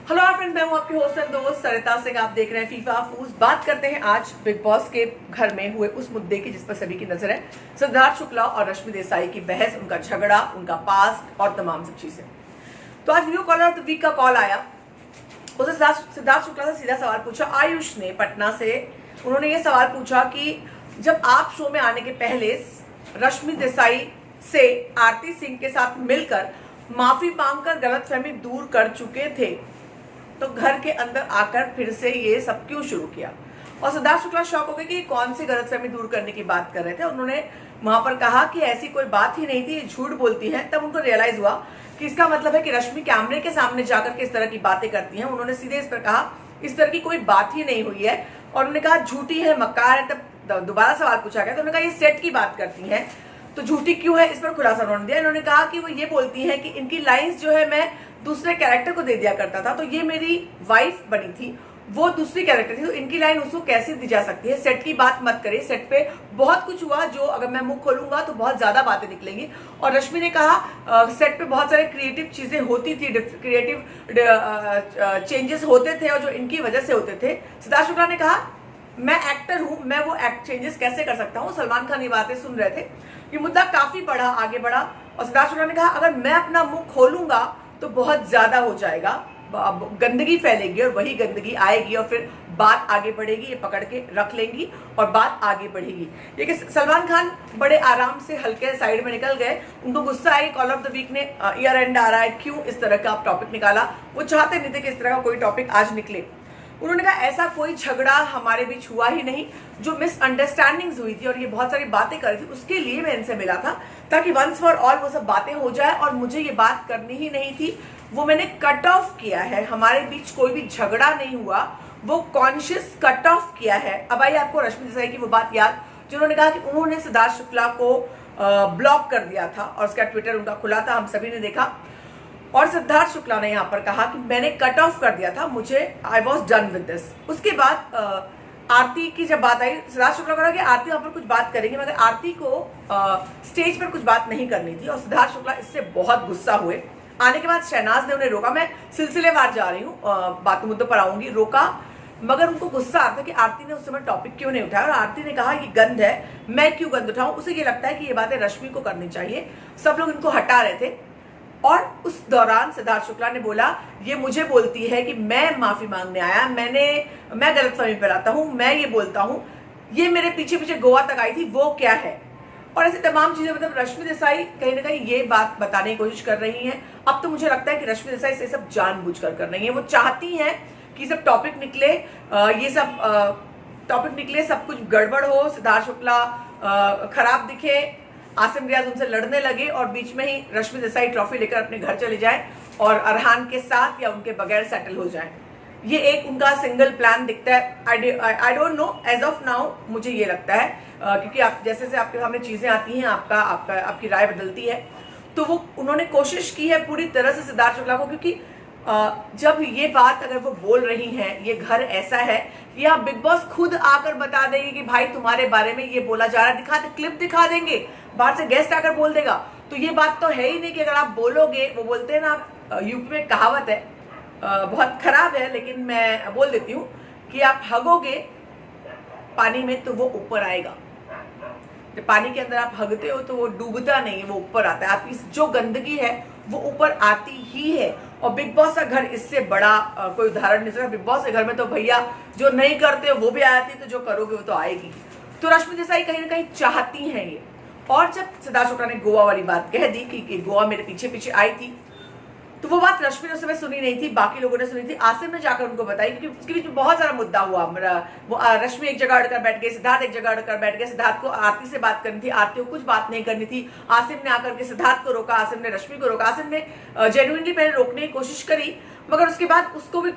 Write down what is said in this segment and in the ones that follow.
Hello friend, मैं हूं आपकी होस्ट एंड दोस्त सरिता सिंह। आप देख रहे हैं फीफा फूज। बात करते हैं आज बिग बॉस के घर में हुए उस मुद्दे की जिस पर सभी की नजर है, सिद्धार्थ शुक्ला और रश्मि देसाई की बहस, उनका झगड़ा, उनका पास्ट और तमाम सब चीजें। तो आज video caller of the week का कॉल आया। उसे सिद्धार्थ शुक्ला से सीधा सवाल पूछा आयुष ने पटना से। उन्होंने ये सवाल पूछा कि जब आप शो में आने के पहले रश्मि देसाई से आरती सिंह के साथ मिलकर माफी मांगकर गलतफहमी दूर कर चुके थे, तो घर के अंदर आकर फिर से ये सब क्यों शुरू किया। और सिद्धार्थ शुक्ला शॉक हो गए कि कौन सी गलतफहमी दूर करने की बात कर रहे थे। उन्होंने वहां पर कहा कि ऐसी कोई बात ही नहीं थी, ये झूठ बोलती हैं। तब उनको रियलाइज हुआ कि इसका मतलब है कि रश्मि कैमरे के सामने जाकर के इस तरह की बातें करती हैं। उन्होंने सीधे इस पर कहा इस तरह की कोई बात ही नहीं हुई है, और उन्होंने कहा झूठी है, मक्कार है। तब दोबारा सवाल पूछा गया तो उन्होंने कहा ये सेट की बात करती हैं, तो झूठी क्यों है, इस पर खुलासा उन्होंने दिया। इन्होंने कहा कि वो ये बोलती हैं कि इनकी लाइंस जो है मैं दूसरे कैरेक्टर को दे दिया करता था, तो ये मेरी वाइफ बनी थी, वो दूसरी कैरेक्टर थी, तो इनकी लाइन उसको कैसे दी जा सकती है। सेट की बात मत करिए, सेट पे बहुत कुछ हुआ जो अगर मैं मुंह खोलूंगा तो बहुत ज्यादा बातें निकलेंगी। और रश्मि ने कहा सेट पे बहुत सारे क्रिएटिव चीजें होती थी, क्रिएटिव चेंजेस होते थे और जो इनकी वजह से होते थे। सिद्धार्थ शुक्ला ने कहा मैं एक्टर हूं, मैं वो एक्ट चेंजेस कैसे कर सकता हूं। सलमान खान ये बातें सुन रहे थे। ये मुद्दा काफी बढ़ा, आगे बढ़ा, और सिद्धार्थ शुक्ला ने कहा अगर मैं अपना मुंह खोलूंगा तो बहुत ज्यादा हो जाएगा, गंदगी फैलेगी और वही गंदगी आएगी और फिर बात आगे बढ़ेगी, ये पकड़ के रख लेंगी और बात आगे बढ़ेगी। लेकिन सलमान खान बड़े आराम से हल्के साइड में निकल गए। उनको गुस्सा आया कॉल ऑफ द वीक ने ईयर एंड आ रहा है, क्यों इस तरह का आप टॉपिक निकाला। वो चाहते नहीं थे कि इस तरह का कोई टॉपिक आज निकले। उन्होंने कहा ऐसा कोई झगड़ा हमारे बीच हुआ ही नहीं, जो मिसअंडरस्टैंडिंग्स हुई थी और ये बहुत सारी बातें कर रही थी उसके लिए मैं इनसे मिला था, ताकि वंस फॉर ऑल वो सब बातें हो जाए। और मुझे ये बात करनी ही नहीं थी, वो मैंने कट ऑफ किया है। हमारे बीच कोई भी झगड़ा नहीं हुआ, वो कॉन्शियस कट ऑफ किया है। अब आइए आपको रश्मि देसाई की वो बात याद जो उन्होंने कहा कि उन्होंने सिद्धार्थ शुक्ला को ब्लॉक कर दिया था और उसका ट्विटर उनका खुला था, हम सभी ने देखा। और सिद्धार्थ शुक्ला ने यहाँ पर कहा कि मैंने कट ऑफ कर दिया था, मुझे I was done with this. उसके बाद आरती की जब बात आई, सिद्धार्थ शुक्ला कहा कि आरती वहां पर कुछ बात करेंगे, मगर आरती को स्टेज पर कुछ बात नहीं करनी थी। और सिद्धार्थ शुक्ला इससे बहुत गुस्सा हुए। आने के बाद शहनाज ने उन्हें रोका। मैं सिलसिलेवार जा रही हूँ, बातों मुद्दों पर आऊंगी। रोका, मगर उनको गुस्सा आता कि आरती ने उस समय टॉपिक क्यों नहीं उठाया। और आरती ने कहा ये गंद है, मैं क्यों गंद उठाऊं। उसे ये लगता है कि ये बातें रश्मि को करनी चाहिए। सब लोग इनको हटा रहे थे। और उस दौरान सिद्धार्थ शुक्ला ने बोला ये मुझे बोलती है कि मैं माफी मांगने आया, मैं गलतफहमी पर आता हूं, मैं ये बोलता हूं, ये मेरे पीछे पीछे गोवा तक आई थी, वो क्या है। और ऐसी तमाम चीजें, मतलब रश्मि देसाई कहीं ना कहीं ये बात बताने की कोशिश कर रही हैं। अब तो मुझे लगता है कि रश्मि देसाई से सब जानबूझकर कर रही है। वो चाहती हैं कि सब टॉपिक निकले, ये सब टॉपिक निकले, सब कुछ गड़बड़ हो, सिद्धार्थ शुक्ला खराब दिखे, आसिम रियाज उनसे लड़ने लगे और बीच में ही रश्मि देसाई ट्रॉफी लेकर अपने घर चले जाए और अरहान के साथ या उनके बगैर सेटल हो जाए। ये एक उनका सिंगल प्लान दिखता है। I don't know, as of now मुझे ये लगता है, क्योंकि आप जैसे जैसे आपके सामने चीजें आती हैं आपकी राय बदलती है। तो वो उन्होंने कोशिश की है पूरी तरह से सिद्धार्थ शुक्ला को, क्योंकि जब ये बात अगर वो बोल रही हैं, ये घर ऐसा है, या बिग बॉस खुद आकर बता देंगे कि भाई तुम्हारे बारे में ये बोला जा रहा है, क्लिप दिखा देंगे, बाहर से गेस्ट आकर बोल देगा, तो ये बात तो है ही नहीं कि अगर आप बोलोगे। वो बोलते हैं ना, यूपी में कहावत है, बहुत खराब है लेकिन मैं बोल देती हूँ कि आप हगोगे पानी में तो वो ऊपर आएगा। जब पानी के अंदर आप हगते हो तो वो डूबता नहीं है, वो ऊपर आता है। आपकी जो गंदगी है वो ऊपर आती ही है। और बिग बॉस का घर इससे बड़ा कोई उदाहरण नहीं सकता। बिग बॉस के घर में तो भैया जो नहीं करते हो वो भी आती, तो जो करोगे वो तो आएगी। तो रश्मि देसाई कहीं ना कहीं चाहती हैं ये। और जब सिद्धार्थ शुक्ला ने गोवा वाली बात कह दी कि गोवा मेरे पीछे पीछे आई थी, तो वो बात रश्मि ने उस समय सुनी नहीं थी, बाकी लोगों ने सुनी थी। आसिम ने जाकर उनको बताई, क्योंकि उसके बीच में बहुत सारा मुद्दा हुआ। वो रश्मि एक जगह अड़कर बैठ गए, सिद्धार्थ एक जगह अड़कर बैठ गए। सिद्धार्थ को आरती से बात करनी थी, आरती को कुछ बात नहीं करनी थी। आसिम ने आकर के सिद्धार्थ को रोका, आसिम ने रश्मि को रोका। आसिम ने जेन्युइनली पहले रोकने की कोशिश करी, मगर उसके बाद उसको भी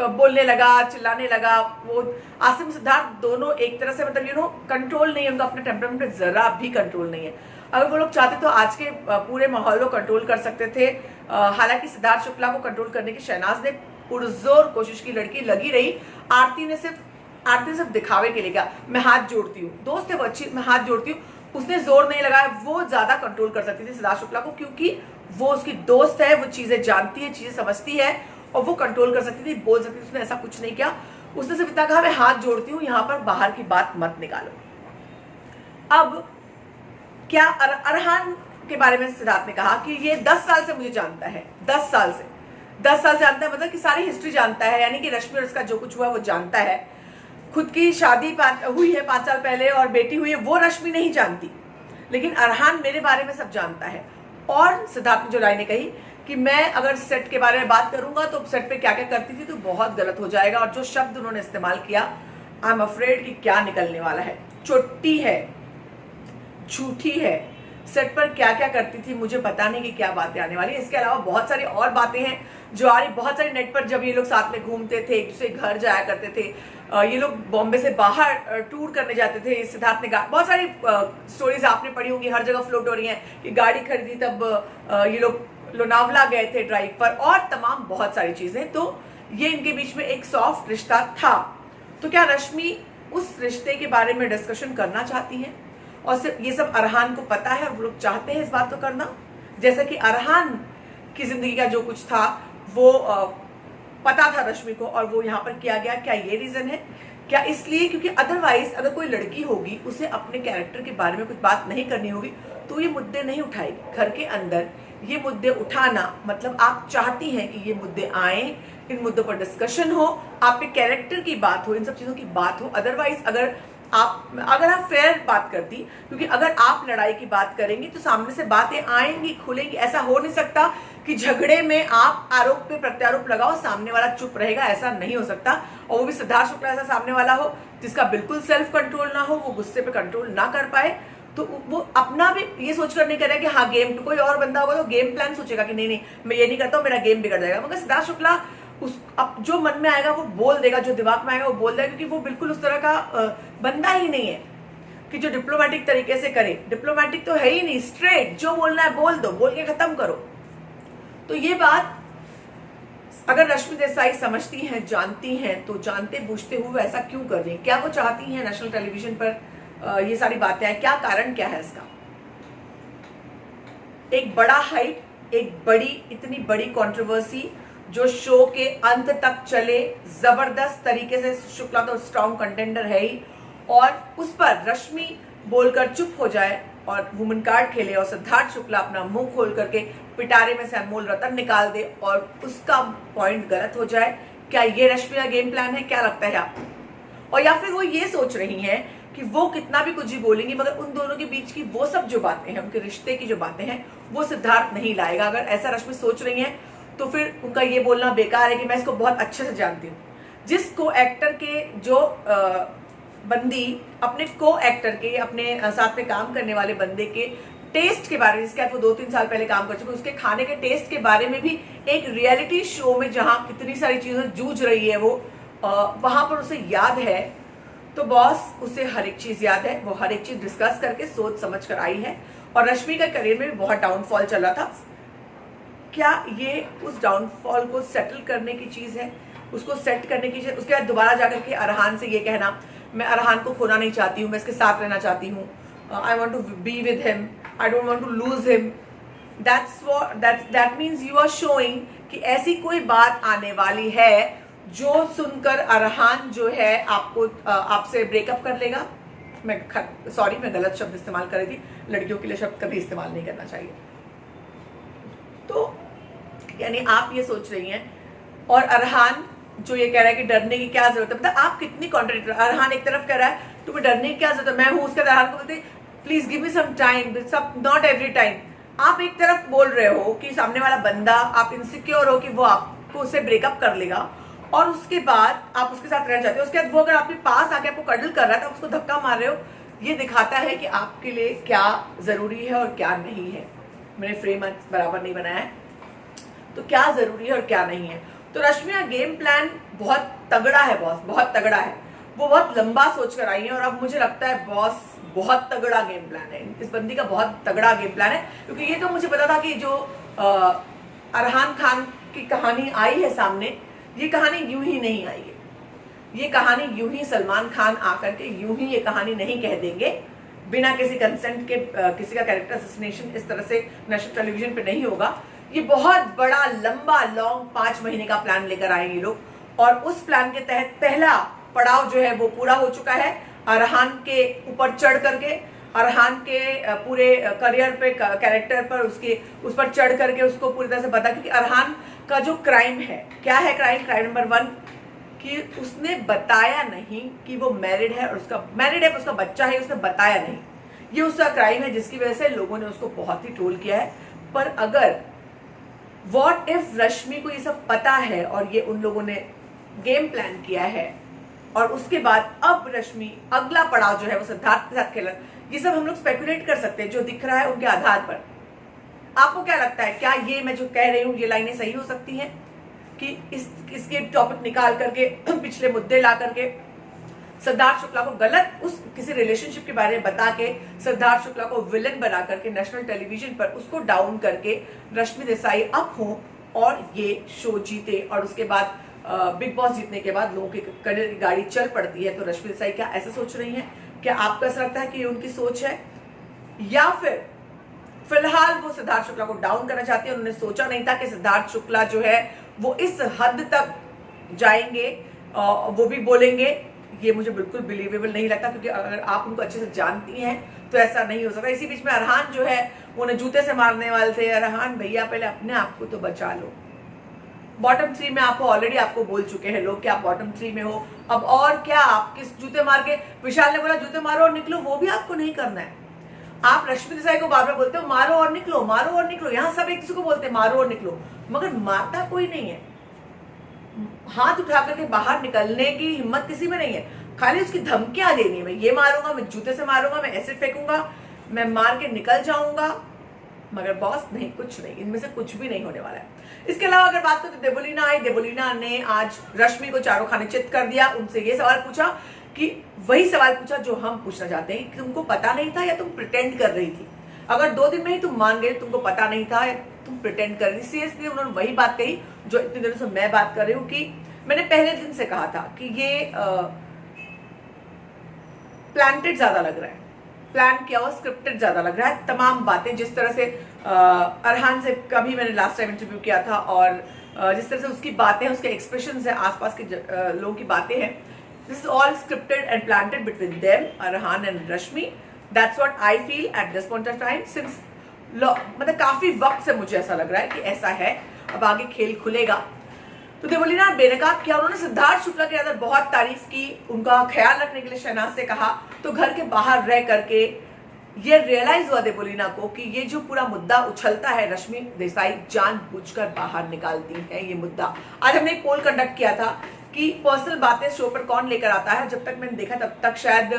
बोलने लगा, चिल्लाने लगा। वो आसिम सिद्धार्थ दोनों एक तरह से, मतलब कंट्रोल नहीं है उनका, अपने टेम्परामेंट पे जरा भी कंट्रोल नहीं है। अगर वो लोग चाहते तो आज के पूरे माहौल को कंट्रोल कर सकते थे। हालांकि सिद्धार्थ शुक्ला को कंट्रोल करने की शहनाज ने पुरजोर कोशिश की, लड़की लगी रही। आरती ने सिर्फ दिखावे के लिए कहा मैं हाथ जोड़ती हूँ, दोस्त है वो अच्छी, मैं हाथ जोड़ती हूँ, उसने जोर नहीं लगाया। वो ज्यादा कंट्रोल कर सकती थी सिद्धार्थ शुक्ला को, क्योंकि वो उसकी दोस्त है, वो चीजें जानती है, चीजें समझती है। और वो कंट्रोल कर सकती थी, बोल सकती थी, उसने ऐसा कुछ नहीं किया। उसने सिर्फ इतना कहा मैं हाथ जोड़ती हूँ, यहाँ पर बाहर की बात मत निकालो। अब क्या अरहान के बारे में सिद्धार्थ ने कहा कि ये 10 साल से मुझे जानता है, 10 साल जानता है, मतलब कि सारी हिस्ट्री जानता है, यानी कि रश्मि और उसका जो कुछ हुआ वो जानता है। खुद की शादी हुई है 5 साल पहले और बेटी हुई है, वो रश्मि नहीं जानती, लेकिन अरहान मेरे बारे में सब जानता है। और सिद्धार्थ ने जो लाइनें कही कि मैं अगर सेट के बारे में बात करूंगा तो सेट पे क्या क्या करती थी तो बहुत गलत हो जाएगा, और जो शब्द उन्होंने इस्तेमाल किया, आई एम अफ्रेड कि क्या निकलने वाला है। चोटी है, झूठी है, सेट पर क्या क्या करती थी मुझे पता नहीं कि क्या बातें आने वाली। इसके अलावा बहुत सारी और बातें हैं जो आ रही, बहुत सारे नेट पर जब ये लोग साथ में घूमते थे, एक दूसरे घर जाया करते थे, ये लोग बॉम्बे से बाहर टूर करने जाते थे, सिद्धार्थ ने बहुत सारी स्टोरीज आपने पढ़ी होंगी, हर जगह फ्लोट हो रही हैं कि गाड़ी खरीदी तब ये लोग लोनावला गए थे ड्राइव पर, और तमाम बहुत सारी चीजें। तो ये इनके बीच में एक सॉफ्ट रिश्ता था। तो क्या रश्मि उस रिश्ते के बारे में डिस्कशन करना चाहती हैं? और सिर्फ ये सब अरहान को पता है और वो लोग चाहते हैं इस बात को करना, जैसा कि अरहान की जिंदगी का जो कुछ था वो पता था रश्मि को और वो यहाँ पर किया गया। क्या ये रीजन है? क्या इसलिए क्योंकि अदरवाइज अगर कोई लड़की होगी उसे अपने कैरेक्टर के बारे में कुछ बात नहीं करनी होगी तो ये मुद्दे नहीं उठाएगी। घर के अंदर ये मुद्दे उठाना मतलब आप चाहती हैं कि ये मुद्दे आए, इन मुद्दों पर डिस्कशन हो, आपके कैरेक्टर की बात हो, इन सब चीजों की बात हो। अदरवाइज अगर आप फेयर बात करती, क्योंकि अगर आप लड़ाई की बात करेंगी तो सामने से बातें आएंगी, खुलेंगी। ऐसा हो नहीं सकता कि झगड़े में आप आरोप पे प्रत्यारोप लगाओ, सामने वाला चुप रहेगा, ऐसा नहीं हो सकता। और वो भी सिद्धार्थ शुक्ला ऐसा सामने वाला हो जिसका बिल्कुल सेल्फ कंट्रोल ना हो, वो गुस्से पे कंट्रोल ना कर पाए, तो वो अपना भी ये सोचकर नहीं करेगा कि हाँ गेम, कोई और बंदा होगा तो गेम प्लान सोचेगा कि नहीं मैं ये नहीं करता हूँ, मेरा गेम बिगड़ जाएगा। मगर सिद्धार्थ शुक्ला अब जो मन में आएगा वो बोल देगा, जो दिमाग में आएगा वो बोल देगा, क्योंकि वो बिल्कुल उस तरह का बंदा ही नहीं है कि जो डिप्लोमेटिक तरीके से करे। डिप्लोमेटिक तो है ही नहीं, स्ट्रेट जो बोलना है बोल दो, बोल के खत्म करो। तो ये बात अगर रश्मि देसाई समझती हैं, जानती हैं, तो जानते बूझते हुए ऐसा क्यों कर रही हैं? क्या वो चाहती हैं नेशनल टेलीविजन पर ये सारी बातें आए? क्या कारण क्या है इसका? एक बड़ा हाइप, इतनी बड़ी कंट्रोवर्सी जो शो के अंत तक चले, जबरदस्त तरीके से। शुक्ला तो स्ट्रॉन्ग कंटेंडर है ही, और उस पर रश्मि बोलकर चुप हो जाए और वुमन कार्ड खेले और सिद्धार्थ शुक्ला अपना मुंह खोल करके पिटारे में से अनमोल रतन निकाल दे और उसका पॉइंट गलत हो जाए। क्या ये रश्मि का गेम प्लान है? क्या लगता है आपको? और या फिर वो ये सोच रही हैं कि वो कितना भी कुछ ही बोलेंगी मगर उन दोनों के बीच की वो सब जो बातें हैं, उनके रिश्ते की जो बातें हैं, वो सिद्धार्थ नहीं लाएगा। अगर ऐसा रश्मि सोच रही है तो फिर उनका ये बोलना बेकार है कि मैं इसको बहुत अच्छे से जानती हूँ। जिस को एक्टर के जो बंदी अपने को एक्टर के, अपने साथ में काम करने वाले बंदे के टेस्ट के बारे में, जिसके वो 2-3 साल पहले काम कर चुके, उसके खाने के टेस्ट के बारे में भी एक रियलिटी शो में जहां कितनी सारी चीजें जूझ रही है वो वहां पर उसे याद है, तो बॉस उसे हर एक चीज याद है। वो हर एक चीज डिस्कस करके सोच समझ कर आई है। और रश्मि का करियर में भी बहुत डाउनफॉल चल रहा था। क्या ये उस डाउनफॉल को सेटल करने की चीज है? उसको सेट करने की चीज, उसके बाद दोबारा जाकर के अरहान से ये कहना मैं अरहान को खोना नहीं चाहती हूँ, मैं इसके साथ रहना चाहती हूँ, I want to be with him, I don't want to lose him. That means you are showing कि ऐसी कोई बात आने वाली है जो सुनकर अरहान जो है आपको आपसे ब्रेकअप कर लेगा। मैं गलत शब्द इस्तेमाल कर रही थी, लड़कियों के लिए शब्द कभी इस्तेमाल नहीं करना चाहिए। तो यानी आप ये सोच रही हैं, और अरहान जो ये कह रहा है कि डरने की क्या जरूरत है। मतलब आप कितनी कॉन्ट्राडिक्ट। अरहान एक तरफ कह रहा है तुम्हें डरने की क्या जरूरत है, मैं हूं उसके। अरहान को बोलते please give me some time, सब नॉट एवरी टाइम। आप एक तरफ बोल रहे हो कि सामने वाला बंदा, आप इनसिक्योर हो कि वो आपको उससे ब्रेकअप कर लेगा, और उसके बाद आप उसके साथ रहना चाहते हो। उसके बाद वो अगर आपके पास आके आपको कडल कर रहा है तो आप उसको धक्का मार रहे हो। ये दिखाता है कि आपके लिए क्या जरूरी है और क्या नहीं है। मैंने फ्रेम बराबर नहीं बनाया है, तो क्या जरूरी है और क्या नहीं है। तो रश्मि का गेम प्लान बहुत तगड़ा है बॉस, बहुत तगड़ा है। वो बहुत लंबा सोच कर आई है, और अब मुझे लगता है बॉस बहुत तगड़ा गेम प्लान है इस बंदी का, बहुत तगड़ा गेम प्लान है। क्योंकि ये तो मुझे पता था कि जो अरहान खान की कहानी आई है सामने, ये कहानी यूं ही नहीं आई है। ये कहानी यूं ही सलमान खान आकर के यूं ही ये कहानी नहीं कह देंगे बिना किसी कंसेंट के। किसी का कैरेक्टर असैसिनेशन इस तरह से नेशनल टेलीविजन पे नहीं होगा। ये बहुत बड़ा लंबा लॉन्ग 5 महीने का प्लान लेकर आए ये लोग, और उस प्लान के तहत पहला पड़ाव जो है वो पूरा हो चुका है। अरहान के ऊपर चढ़ करके, अरहान के पूरे करियर पे, कैरेक्टर पर, उस पर चढ़ करके उसको पूरी तरह से बता, क्योंकि अरहान का जो क्राइम है, क्या है क्राइम नंबर 1 कि उसने बताया नहीं कि वो मैरिड है, और उसका बच्चा है, उसने बताया नहीं। ये उसका क्राइम है जिसकी वजह से लोगों ने उसको बहुत ही ट्रोल किया है। पर अगर व्हाट इफ रश्मि को ये सब पता है और ये उन लोगों ने गेम प्लान किया है, और उसके बाद अब रश्मि अगला पड़ाव जो है वो सिद्धार्थ के साथ खेला, ये सब हम लोग स्पेकुलेट कर सकते हैं जो दिख रहा है उनके आधार पर। आपको क्या लगता है, क्या ये मैं जो कह रही हूं ये लाइनें सही हो सकती हैं कि इसके टॉपिक निकाल करके पिछले मुद्दे ला करके सिद्धार्थ शुक्ला को गलत उस किसी रिलेशनशिप के बारे में बता के सिद्धार्थ शुक्ला को विलन बना करके नेशनल टेलीविजन पर उसको डाउन करके रश्मि देसाई अप हो और ये शो जीते, और उसके बाद बिग बॉस जीतने के बाद लोगों की करियर की गाड़ी चल पड़ती है, तो रश्मि देसाई क्या ऐसा सोच रही हैं? क्या आपको ऐसा लगता है कि ये उनकी सोच है, या फिर फिलहाल वो सिद्धार्थ शुक्ला को डाउन करना चाहती है? उन्होंने सोचा नहीं था कि सिद्धार्थ शुक्ला जो है वो इस हद तक जाएंगे, वो भी बोलेंगे। ये मुझे बिल्कुल बिलीवेबल नहीं लगता, क्योंकि अगर आप उनको अच्छे से जानती हैं तो ऐसा नहीं हो सकता। इसी बीच में अरहान जो है उन्हें जूते से मारने वाले थे। अरहान भैया पहले अपने आप को तो बचा लो। बॉटम 3 में आपको ऑलरेडी आपको बोल चुके हैं लोग कि आप बॉटम 3 में हो, अब और क्या आप किस जूते मार के, विशाल ने बोला जूते मारो और निकलो, वो भी आपको नहीं करना है। आप रश्मि देसाई को बार बार बोलते हो मारो और निकलो, मारो और निकलो, यहाँ सब एक दूसरे को बोलते हैं मारो और निकलो, मगर मारता कोई नहीं है। हाथ उठा करके बाहर निकलने की हिम्मत किसी में नहीं है, खाली उसकी धमकियां देनी है, मैं ये मारूंगा, मैं जूते से मारूंगा, मैं एसिड फेंकूंगा, मैं मार के निकल जाऊंगा, मगर बॉस नहीं, कुछ नहीं, इनमें से कुछ भी नहीं होने वाला है। इसके अलावा अगर बात करें तो देवोलीना आई, देवोलीना ने आज रश्मि को चारों खाने चित कर दिया, उनसे ये सवाल पूछा कि वही सवाल पूछा जो हम पूछना चाहते हैं कि तुमको पता नहीं था या तुम प्रिटेंड कर रही थी? अगर 2 दिन में ही तुम मान गए तुमको पता नहीं था या तुम प्रिटेंड कर रही, सीरियसली उन्होंने वही बात कही जो इतने दिनों से मैं बात कर रही हूँ कि मैंने पहले दिन से कहा था कि ये प्लांटेड ज्यादा लग रहा है, प्लान किया हुआ स्क्रिप्टेड ज्यादा लग रहा है। तमाम बातें जिस तरह से अरहान से कभी मैंने लास्ट टाइम इंटरव्यू किया था, और जिस तरह से उसकी बातें, उसके एक्सप्रेशंस हैं, आसपास के लोगों की बातें हैं, this is all scripted and planted between them, Arhan and Rashmi. That's what I feel at this point of time, since मतलब काफी वक्त से मुझे ऐसा लग रहा है कि ऐसा है। अब आगे खेल खुलेगा। तो देवोलीना बेनकाब किया, उन्होंने सिद्धार्थ शुक्ला के अंदर बहुत तारीफ की, उनका ख्याल रखने के लिए शहनाज से कहा, तो घर के बाहर रह करके ये रियलाइज हुआ देवोलीना को कि ये जो पूरा मुद्दा उछलता है, रश्मि देसाई जानबूझकर बाहर निकालती है ये मुद्दा। आज हमने एक पोल कंडक्ट किया था कि पर्सनल बातें शो पर कौन लेकर आता है। जब तक मैंने देखा तब तक शायद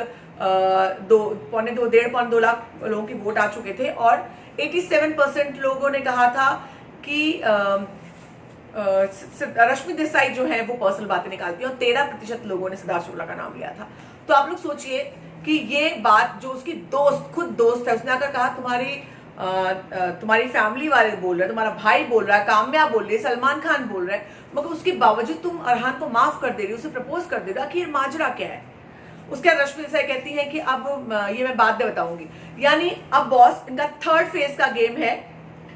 1.5 लाख लोगों की वोट आ चुके थे, और 87% लोगों ने कहा था कि रश्मि देसाई जो है वो पर्सनल बातें निकालती है, और 13% लोगों ने सिद्धार्थ शुक्ला का नाम लिया था। तो आप लोग सोचिए कि ये बात जो उसकी खुद दोस्त है, उसने आकर कहा तुम्हारी फैमिली वाले बोल रहे हैं, तुम्हारा भाई बोल रहा है, काम्या बोल रही है, सलमान खान बोल रहे हैं, मगर उसके बावजूद तुम अरहान को माफ कर दे रही हो, उसे प्रपोज कर दे रही हो, आखिर माजरा क्या है? उसके बाद रश्मि देसाई कहती है कि अब ये मैं बाद में बताऊंगी, यानी अब बॉस इनका 3rd फेज का गेम है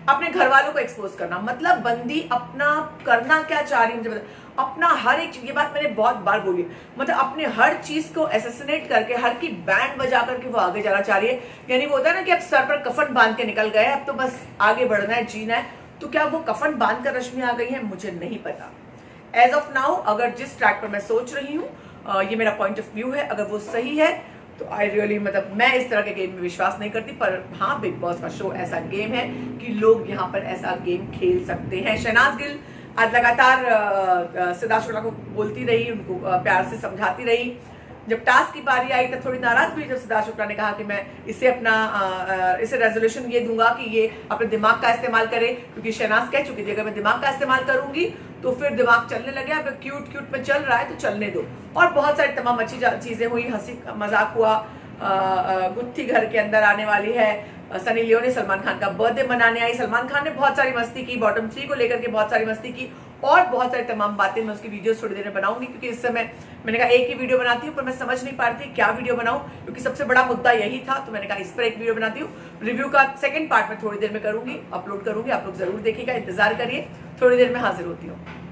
अपने घर वालों को एक्सपोज करना। मतलब बंदी अपना करना क्या चाह रही है मुझे बता, अपना हर एक, ये बात मैंने बहुत बार बोली, मतलब अपने हर चीज को एसेसिनेट करके, हर की बैंड बजा करके वो आगे जाना चाह रही है। यानी वो होता है ना कि अब सर पर कफन बांध के निकल गए, अब तो बस आगे बढ़ना है, जीना है। तो क्या वो कफन बांध कर रश्मि आ गई है? मुझे नहीं पता। एज ऑफ नाउ अगर जिस ट्रैक पर मैं सोच रही हूँ, ये मेरा पॉइंट ऑफ व्यू है, अगर वो सही है तो आई रियली, मतलब मैं इस तरह के गेम में विश्वास नहीं करती। पर हाँ, बिग बॉस का शो ऐसा गेम है कि लोग यहाँ पर ऐसा गेम खेल सकते हैं। शहनाज गिल आज लगातार सिद्धार्थ शुक्ला को बोलती रही, उनको प्यार से समझाती रही। जब टास्क की बारी आई तब थोड़ी नाराज हुई जब सिद्धार्थ शुक्ला ने कहा कि मैं इसे रेजोल्यूशन ये दूंगा कि ये अपने दिमाग का इस्तेमाल करे, क्योंकि शहनाज कह चुकी थी अगर मैं दिमाग का इस्तेमाल करूंगी तो फिर दिमाग चलने लगे, अब क्यूट में चल रहा है तो चलने दो। और बहुत सारी तमाम अच्छी चीजें हुई, हंसी मजाक हुआ, गुत्थी घर के अंदर आने वाली है। सनी लियोनी सलमान खान का बर्थडे मनाने आई। सलमान खान ने बहुत सारी मस्ती की, बॉटम 3 को लेकर के बहुत सारी मस्ती की और बहुत सारी तमाम बातें। मैं उसकी वीडियोस थोड़ी देर में बनाऊंगी, क्योंकि इस समय मैंने कहा एक ही वीडियो बनाती हूँ, पर मैं समझ नहीं पा रही थी क्या वीडियो बनाऊं, क्योंकि सबसे बड़ा मुद्दा यही था। तो मैंने कहा इस पर एक वीडियो बनाती हूँ। रिव्यू का सेकंड पार्ट में थोड़ी देर में करूंगी, अपलोड करूंगी, आप लोग जरूर देखिएगा, इंतजार करिए, थोड़ी देर में हाजिर होती हूँ।